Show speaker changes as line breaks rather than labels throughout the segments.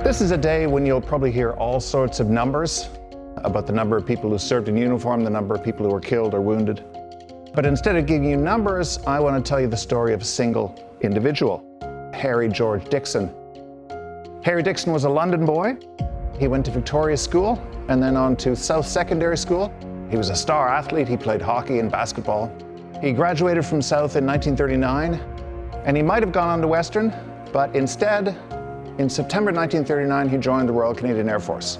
This is a day when you'll probably hear all sorts of numbers about the number of people who served in uniform, the number of people who were killed or wounded. But instead of giving you numbers, I want to tell you the story of a single individual, Harry George Dixon. Harry Dixon was a London boy. He went to Victoria School and then on to South Secondary School. He was a star athlete. He played hockey and basketball. He graduated from South in 1939, and he might have gone on to Western, but instead, in September 1939, he joined the Royal Canadian Air Force,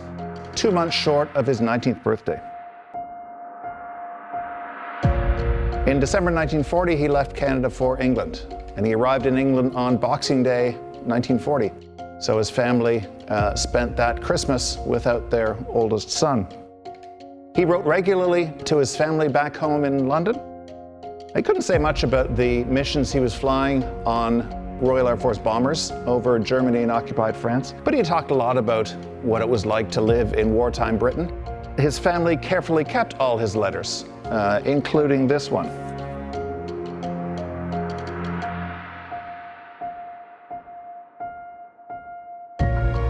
2 months short of his 19th birthday. In December 1940, he left Canada for England, and he arrived in England on Boxing Day 1940. So his family spent that Christmas without their oldest son. He wrote regularly to his family back home in London. He couldn't say much about the missions he was flying on Royal Air Force bombers over Germany and occupied France, but he talked a lot about what it was like to live in wartime Britain. His family carefully kept all his letters, including this one.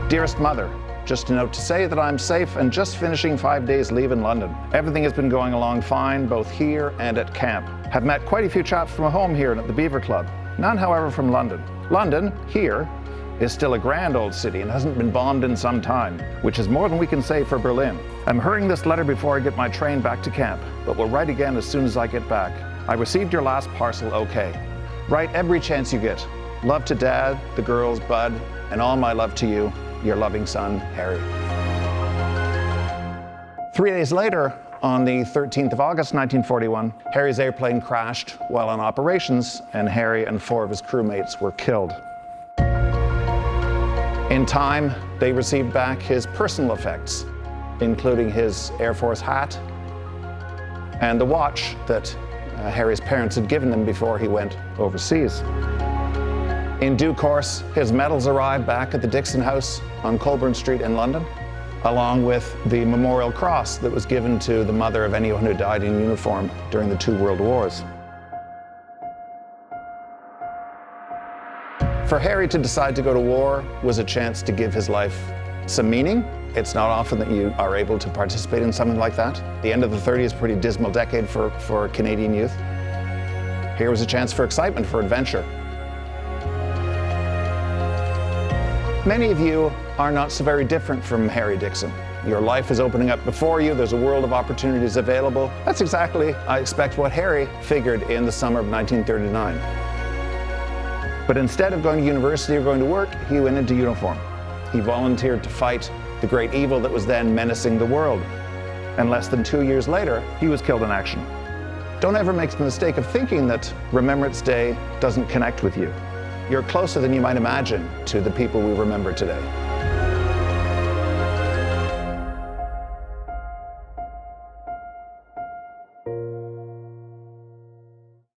Dearest Mother, just a note to say that I'm safe and just finishing 5 days leave in London. Everything has been going along fine, both here and at camp. Have met quite a few chaps from home here and at the Beaver Club. None, however, from London. London, here, is still a grand old city and hasn't been bombed in some time, which is more than we can say for Berlin. I'm hurrying this letter before I get my train back to camp, but will write again as soon as I get back. I received your last parcel okay. Write every chance you get. Love to Dad, the girls, Bud, and all my love to you, your loving son, Harry. 3 days later, on the 13th of August, 1941, Harry's airplane crashed while on operations, and Harry and 4 of his crewmates were killed. In time, they received back his personal effects, including his Air Force hat and the watch that Harry's parents had given him before he went overseas. In due course, his medals arrived back at the Dixon House on Colburn Street in London, along with the Memorial Cross that was given to the mother of anyone who died in uniform during the 2 World Wars. For Harry to decide to go to war was a chance to give his life some meaning. It's not often that you are able to participate in something like that. The end of the 30s is a pretty dismal decade for Canadian youth. Here was a chance for excitement, for adventure. Many of you are not so very different from Harry Dixon. Your life is opening up before you. There's a world of opportunities available. That's exactly, I expect, what Harry figured in the summer of 1939. But instead of going to university or going to work, he went into uniform. He volunteered to fight the great evil that was then menacing the world. And less than 2 years later, he was killed in action. Don't ever make the mistake of thinking that Remembrance Day doesn't connect with you. You're closer than you might imagine to the people we remember today.